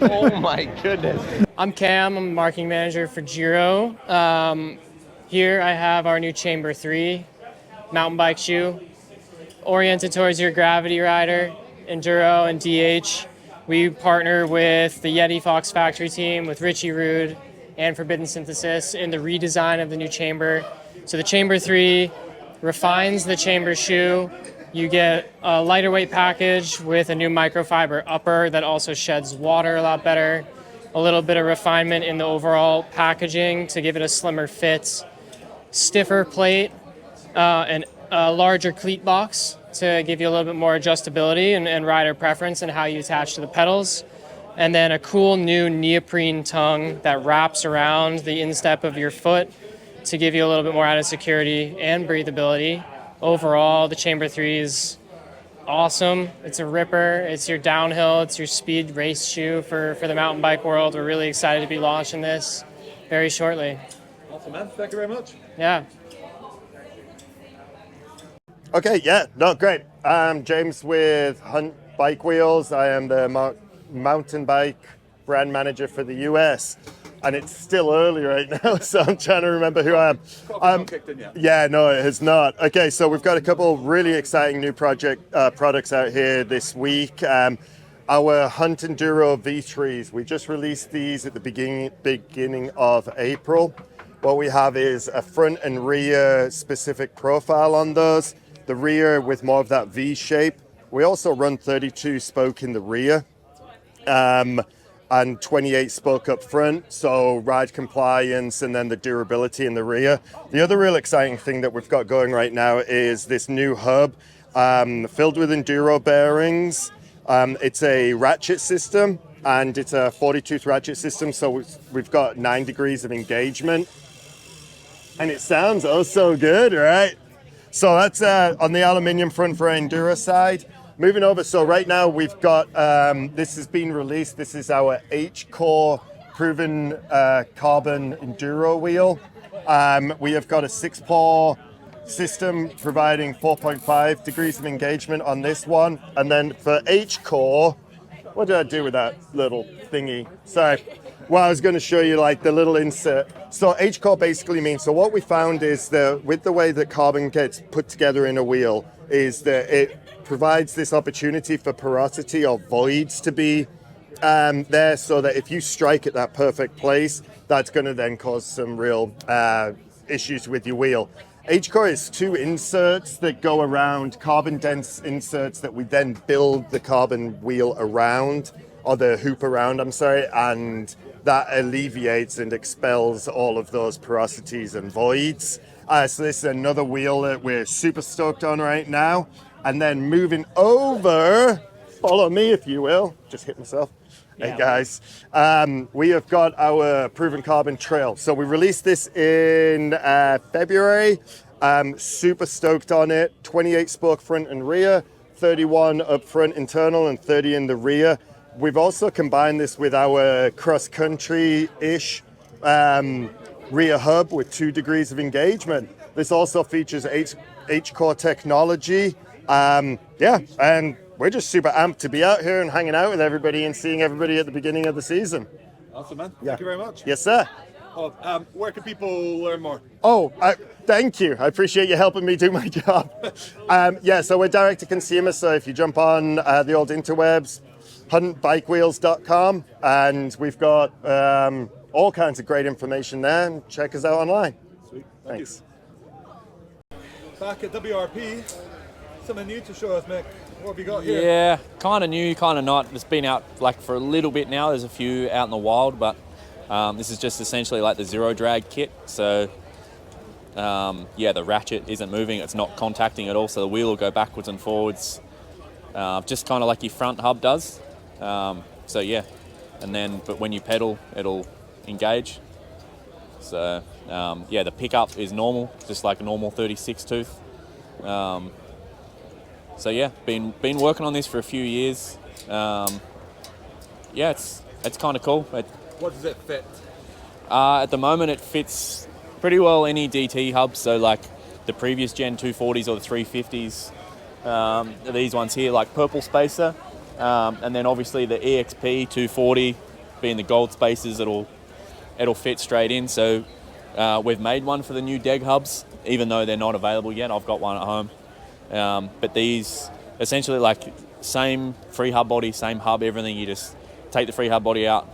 Oh my goodness. I'm Cam, I'm a marketing manager for Giro. Here I have our new Chamber 3 mountain bike shoe, oriented towards your gravity rider, enduro, and DH. We partner with the Yeti Fox Factory team, with Richie Rude and Forbidden Synthesis in the redesign of the new Chamber. So the Chamber 3 refines the Chamber shoe. You get a lighter weight package with a new microfiber upper that also sheds water a lot better. A little bit of refinement in the overall packaging to give it a slimmer fit. Stiffer plate and a larger cleat box to give you a little bit more adjustability and rider preference and how you attach to the pedals. And then a cool new neoprene tongue that wraps around the instep of your foot to give you a little bit more added security and breathability. Overall, the Chamber 3 is awesome. It's a ripper. It's your downhill. It's your speed race shoe for the mountain bike world. We're really excited to be launching this very shortly. Awesome, man. Thank you very much. Yeah. Okay, yeah, no, great. I'm James with Hunt Bike Wheels. I am the mountain bike brand manager for the US. And it's still early right now, so I'm trying to remember who I am. Not kicked in yet. Yeah, no, it has not. Okay, so we've got a couple really exciting new products out here this week. Our Hunt Enduro V3s, we just released these at the beginning of April. What we have is a front and rear specific profile on those. The rear with more of that V shape. We also run 32 spoke in the rear. And 28 spoke up front, so ride compliance and then the durability in the rear. The other real exciting thing that we've got going right now is this new hub filled with enduro bearings. It's a ratchet system, and it's a 40-tooth ratchet system, so we've got 9 degrees of engagement. And it sounds oh so good, right? So that's on the aluminium front for our enduro side. Moving over, so right now we've got, this has been released, this is our H-Core proven carbon enduro wheel. We have got a 6-paw system providing 4.5 degrees of engagement on this one. And then for H-Core, what did I do with that little thingy? Sorry. Well, I was going to show you like the little insert. So H-Core basically means, so what we found is with the way that carbon gets put together in a wheel is that it provides this opportunity for porosity or voids to be there, so that if you strike at that perfect place, that's going to then cause some real issues with your wheel. H-Core is 2 inserts that go around, carbon dense inserts that we then build the carbon wheel around, or the hoop around, I'm sorry, and that alleviates and expels all of those porosities and voids. So this is another wheel that we're super stoked on right now. And then moving over, follow me if you will, just hit myself. Hey guys, we have got our proven carbon trail. So we released this in February. Super stoked on it. 28 spoke front and rear, 31 up front internal and 30 in the rear. We've also combined this with our cross-country-ish rear hub with 2 degrees of engagement. This also features H-Core technology. And we're just super amped to be out here and hanging out with everybody and seeing everybody at the beginning of the season. Awesome, man. Thank you very much. Yes, sir. Where can people learn more? Thank you. I appreciate you helping me do my job. So we're direct to consumer. So if you jump on the old interwebs, huntbikewheels.com, and we've got all kinds of great information there. And check us out online. Sweet. Thanks. Back at WRP, something new to show us, Mick. What have you got here? Yeah, kind of new, kind of not. It's been out like for a little bit now. There's a few out in the wild, but this is just essentially like the zero drag kit. So the ratchet isn't moving. It's not contacting at all. So the wheel will go backwards and forwards, just kind of like your front hub does. But when you pedal, it'll engage. So the pickup is normal, just like a normal 36 tooth. Been working on this for a few years. It's kind of cool. What does it fit? At the moment, it fits pretty well any DT hub. So like the previous gen 240s or the 350s. These ones here, like Purple Spacer, And then obviously the EXP 240 being the gold spaces, it'll fit straight in. So we've made one for the new DEG hubs, even though they're not available yet. I've got one at home. But these essentially like same free hub body, same hub, everything. You just take the free hub body out,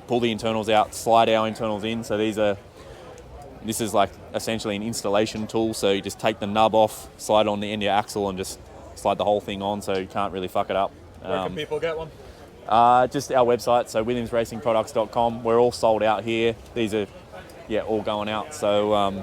pull the internals out, slide our internals in. So this is like essentially an installation tool. So you just take the nub off, slide on the end of your axle, and just slide the whole thing on, so you can't really fuck it up. Where can people get one? Just our website, so williamsracingproducts.com. We're all sold out here. These are, all going out. So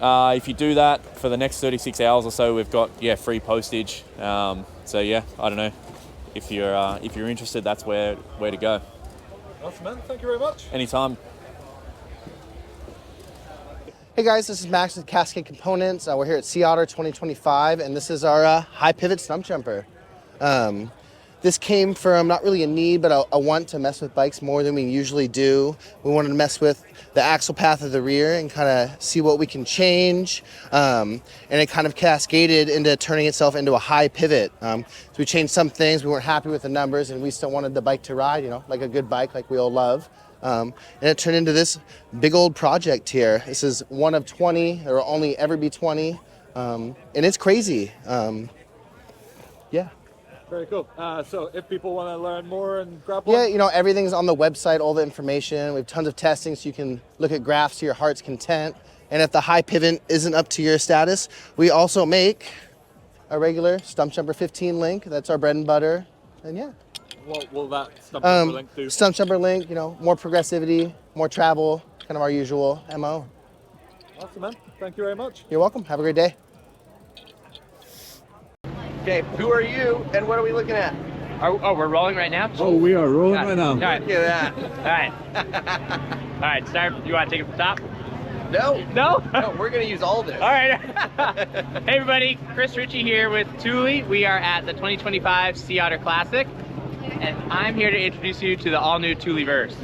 if you do that for the next 36 hours or so, we've got free postage. So I don't know if you're interested. That's where to go. Awesome, man. Thank you very much. Anytime. Hey guys, this is Max with Cascade Components. We're here at Sea Otter 2025, and this is our high pivot stump jumper. This came from not really a need, but a want to mess with bikes more than we usually do. We wanted to mess with the axle path of the rear and kind of see what we can change. And it kind of cascaded into turning itself into a high pivot. So we changed some things. We weren't happy with the numbers, and we still wanted the bike to ride, like a good bike, like we all love. And it turned into this big old project here. This is one of 20. There will only ever be 20. And it's crazy. Very cool. So if people want to learn more and grab one? Yeah, everything's on the website, all the information. We have tons of testing, so you can look at graphs to your heart's content. And if the high pivot isn't up to your status, we also make a regular Stump Jumper 15 link. That's our bread and butter. And What will that Stump Jumper link do? Stump Jumper link, more progressivity, more travel, kind of our usual MO. Awesome, man. Thank you very much. You're welcome. Have a great day. Okay, who are you and what are we looking at? We're rolling right now? Oh, we are rolling right now. All right. Look at that. All right. All right, start. You want to take it from the top? No. No? No, we're going to use all this. All right. Hey, everybody. Chris Ritchie here with Thule. We are at the 2025 Sea Otter Classic, and I'm here to introduce you to the all-new Thule Verse.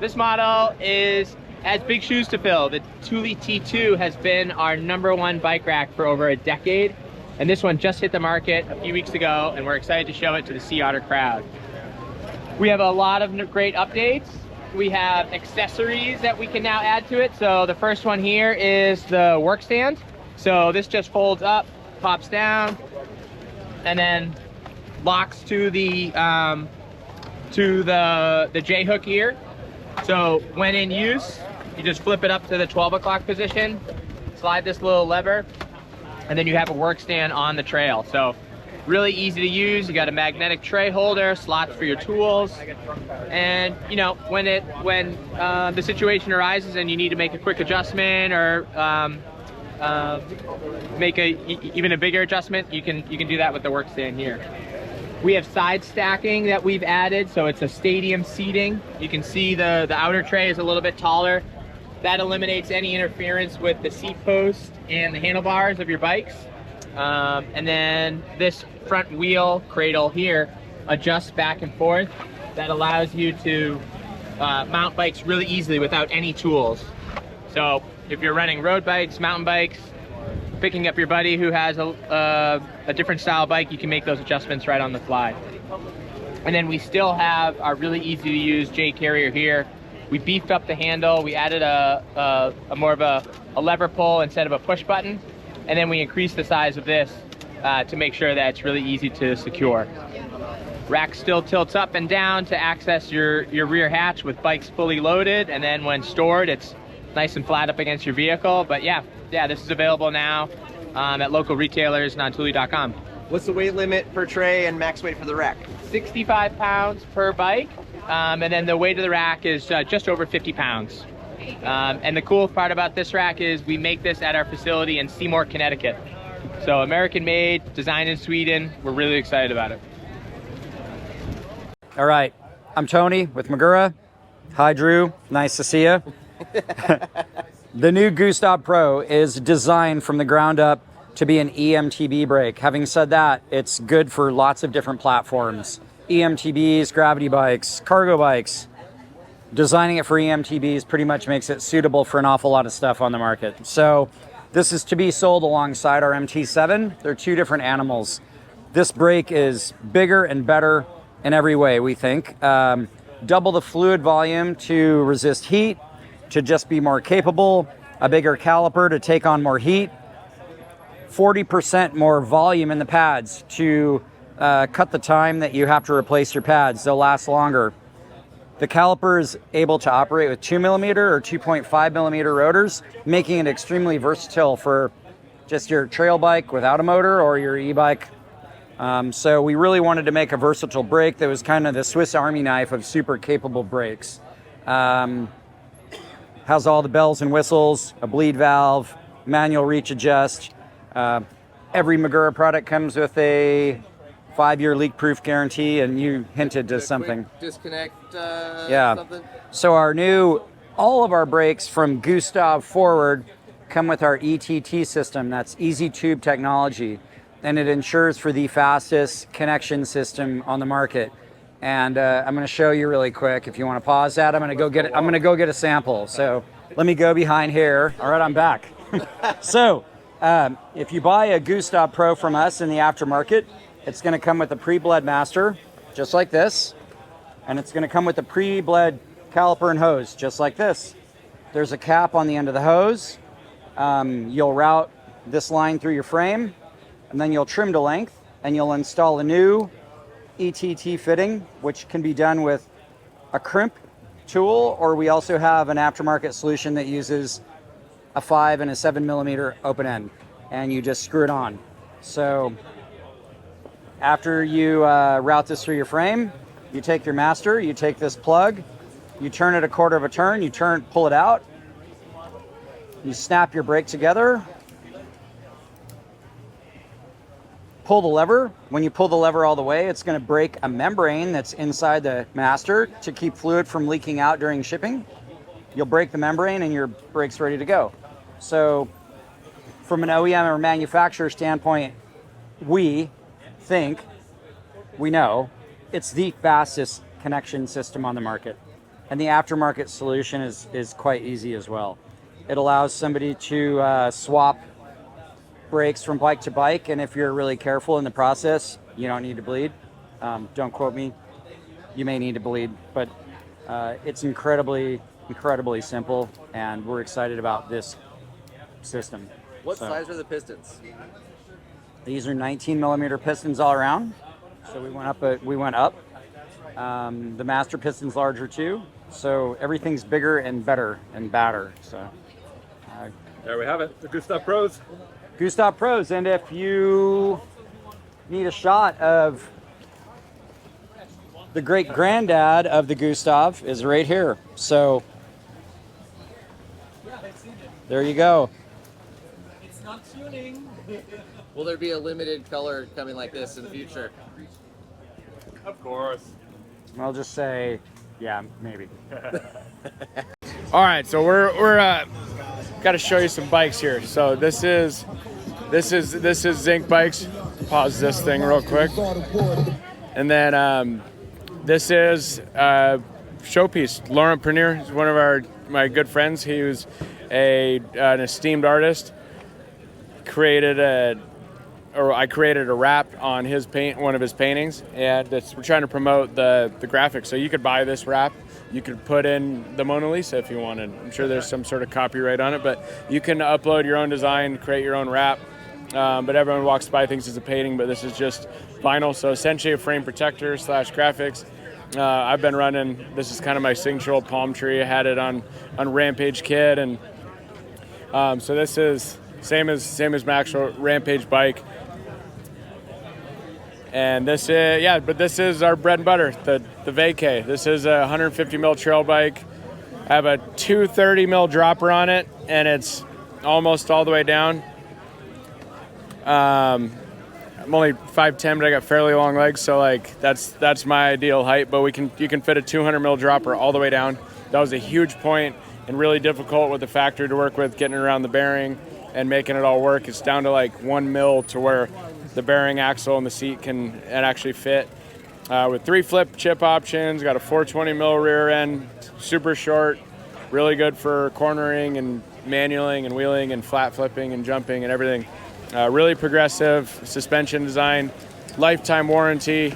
This model has big shoes to fill. The Thule T2 has been our #1 bike rack for over a decade. And this one just hit the market a few weeks ago, and we're excited to show it to the Sea Otter crowd. We have a lot of great updates. We have accessories that we can now add to it. So the first one here is the work stand. So this just folds up, pops down, and then locks to the J hook here. So when in use, you just flip it up to the 12 o'clock position, slide this little lever, and then you have a work stand on the trail. So really easy to use. You got a magnetic tray holder, slots for your tools. And when the situation arises and you need to make a quick adjustment or make even a bigger adjustment, you can do that with the work stand here. We have side stacking that we've added, so it's a stadium seating. You can see the outer tray is a little bit taller. That eliminates any interference with the seat post and the handlebars of your bikes. And then this front wheel cradle here adjusts back and forth. That allows you to mount bikes really easily without any tools. So if you're running road bikes, mountain bikes, picking up your buddy who has a different style bike, you can make those adjustments right on the fly. And then we still have our really easy to use J carrier here. We beefed up the handle. We added a more of a lever pull instead of a push button. And then we increased the size of this to make sure that it's really easy to secure. Rack still tilts up and down to access your rear hatch with bikes fully loaded. And then when stored, it's nice and flat up against your vehicle. But yeah, this is available now at local retailers and on Thule.com. What's the weight limit per tray and max weight for the rack? 65 pounds per bike. And then the weight of the rack is just over 50 pounds. And the cool part about this rack is we make this at our facility in Seymour, Connecticut. So American made, designed in Sweden. We're really excited about it. All right, I'm Tony with Magura. Hi, Drew. Nice to see you. The new Gustav Pro is designed from the ground up to be an EMTB brake. Having said that, it's good for lots of different platforms. EMTBs, gravity bikes, cargo bikes. Designing it for EMTBs pretty much makes it suitable for an awful lot of stuff on the market. So this is to be sold alongside our MT7. They're two different animals. This brake is bigger and better in every way, we think. Double the fluid volume to resist heat, to just be more capable, a bigger caliper to take on more heat, 40% more volume in the pads to cut the time that you have to replace your pads. They'll last longer. The caliper is able to operate with 2mm or 2.5mm rotors, making it extremely versatile for just your trail bike without a motor or your e-bike. So we really wanted to make a versatile brake that was kind of the Swiss Army knife of super capable brakes. Has all the bells and whistles, a bleed valve, manual reach adjust. Every Magura product comes with a 5-year leak-proof guarantee, and you hinted to something. Disconnect something? So all of our brakes from Gustav forward come with our ETT system. That's Easy Tube technology. And it ensures for the fastest connection system on the market. And I'm going to show you really quick. If you want to pause that, I'm going to go get a sample. So let me go behind here. All right, I'm back. So if you buy a Gustav Pro from us in the aftermarket, it's going to come with a pre-bled master, just like this. And it's going to come with a pre-bled caliper and hose, just like this. There's a cap on the end of the hose. You'll route this line through your frame, and then you'll trim to length, and you'll install a new ETT fitting, which can be done with a crimp tool, or we also have an aftermarket solution that uses a 5 and a 7mm open end, and you just screw it on. So after you route this through your frame, you take your master, you take this plug, you turn it a quarter of a turn, you pull it out, you snap your brake together, pull the lever. When you pull the lever all the way, it's going to break a membrane that's inside the master to keep fluid from leaking out during shipping. You'll break the membrane and your brake's ready to go. So from an OEM or manufacturer standpoint, we know it's the fastest connection system on the market. And the aftermarket solution is quite easy as well. It allows somebody to swap brakes from bike to bike, and if you're really careful in the process, you don't need to bleed. Don't quote me. You may need to bleed, but it's incredibly simple, and we're excited about this system. What size are the pistons? These are 19mm pistons all around. So we went up. The master piston's larger too. So everything's bigger and better and badder. So There we have it, the Gustav Pros. Gustav Pros, and if you need a shot of the great granddad of the Gustav is right here. So there you go. It's not tuning. Will there be a limited color coming like this in the future? Of course. I'll just say, yeah, maybe. All right, so we're got to show you some bikes here. So this is Zink Bikes. Pause this thing real quick, and then this is a showpiece. Laurent Prunier is one of my good friends. He was an esteemed artist. I created a wrap on one of his paintings, and we're trying to promote the graphics. So you could buy this wrap. You could put in the Mona Lisa if you wanted. I'm sure there's some sort of copyright on it, but you can upload your own design, create your own wrap. But everyone walks by thinks it's a painting, but this is just vinyl. So essentially a frame protector / graphics. I've been running, this is kind of my signature old palm tree. I had it on Rampage Kid, and so this is same as my actual Rampage bike. And this is our bread and butter, the Vacay. This is a 150 mil trail bike. I have a 230 mil dropper on it, and it's almost all the way down. I'm only 5'10", but I got fairly long legs, so like that's my ideal height. But you can fit a 200 mil dropper all the way down. That was a huge point and really difficult with the factory to work with, getting it around the bearing and making it all work. It's down to like 1 mil to where the bearing axle and the seat can actually fit. With 3 flip chip options, got a 420 mil rear end, super short, really good for cornering and manualing and wheeling and flat flipping and jumping and everything. Really progressive suspension design. lifetime warranty.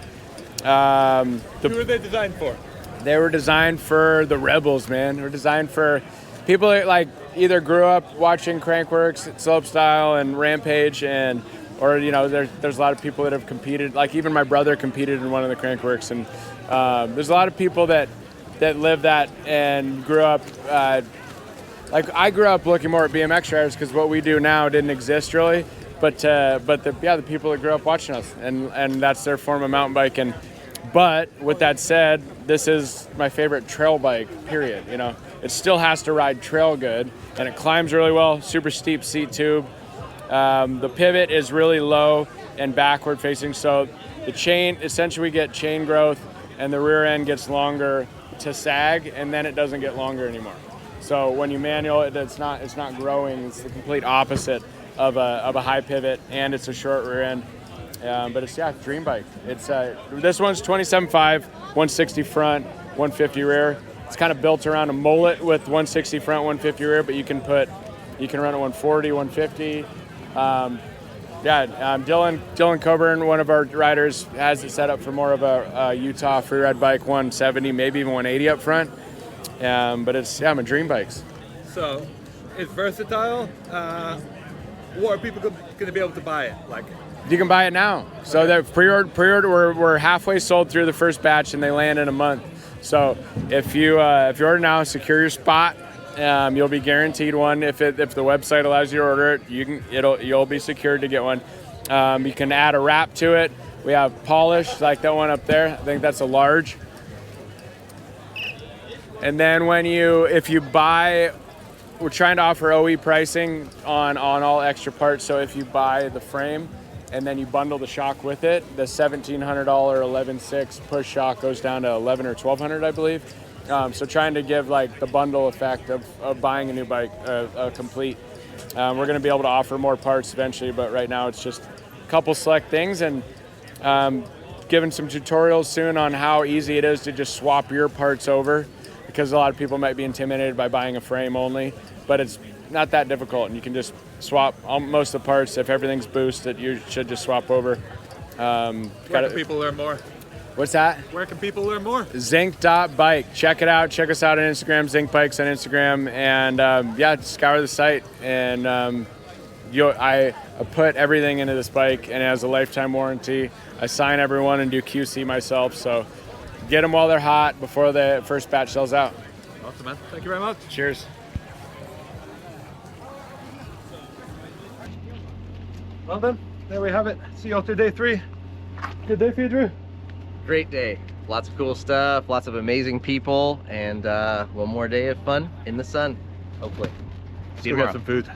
Who are they designed for? They were designed for the rebels, man. They were designed for people that like either grew up watching Crankworx, Slopestyle, and Rampage, or you know, there's a lot of people that have competed. Like even my brother competed in one of the Crankworx, and there's a lot of people that live that and grew up. Like I grew up looking more at BMX riders because what we do now didn't exist really. But the people that grew up watching us, and that's their form of mountain bike. But with that said, this is my favorite trail bike, period. You know, it still has to ride trail good, and it climbs really well, super steep seat tube. The pivot is really low and backward facing, so the chain, essentially we get chain growth, and the rear end gets longer to sag, and then it doesn't get longer anymore. So when you manual it, it's not growing, it's the complete opposite of a high pivot, and it's a short rear end. But it's dream bike. It's this one's 27.5, 160 front, 150 rear. It's kind of built around a mullet with 160 front, 150 rear, but you can run at 140, 150. Dylan Coburn, one of our riders, has it set up for more of a Utah freeride bike, 170, maybe even 180 up front. But it's my dream bikes. So it's versatile. What are people going to be able to buy it? Like, you can buy it now. So the pre-order, we're halfway sold through the first batch, and they land in a month. So if you order now, secure your spot. You'll be guaranteed one. If the website allows you to order it, you'll be secured to get one. You can add a wrap to it. We have polish like that one up there. I think that's a large. And then if you buy, we're trying to offer OE pricing on all extra parts. So if you buy the frame and then you bundle the shock with it, the $1,700 11.6 push shock goes down to $1,100 or $1,200, I believe. So trying to give like the bundle effect of buying a new bike, complete. We're going to be able to offer more parts eventually, but right now it's just a couple select things, and giving some tutorials soon on how easy it is to just swap your parts over, because a lot of people might be intimidated by buying a frame only, but it's not that difficult, and you can just swap most of the parts. If everything's boosted, you should just swap over. Where can people learn more? What's that? Where can people learn more? Zink.bike. Check it out. Check us out on Instagram, Zink Bikes on Instagram, and scour the site. And I put everything into this bike, and it has a lifetime warranty. I sign everyone and do QC myself, so get them while they're hot before the first batch sells out. Awesome, man. Thank you very much. Cheers. Well then, there we have it. Sea Otter Day 3. Good day for you, Drew. Great day. Lots of cool stuff, lots of amazing people, and one more day of fun in the sun, hopefully. See you tomorrow. Go get some food.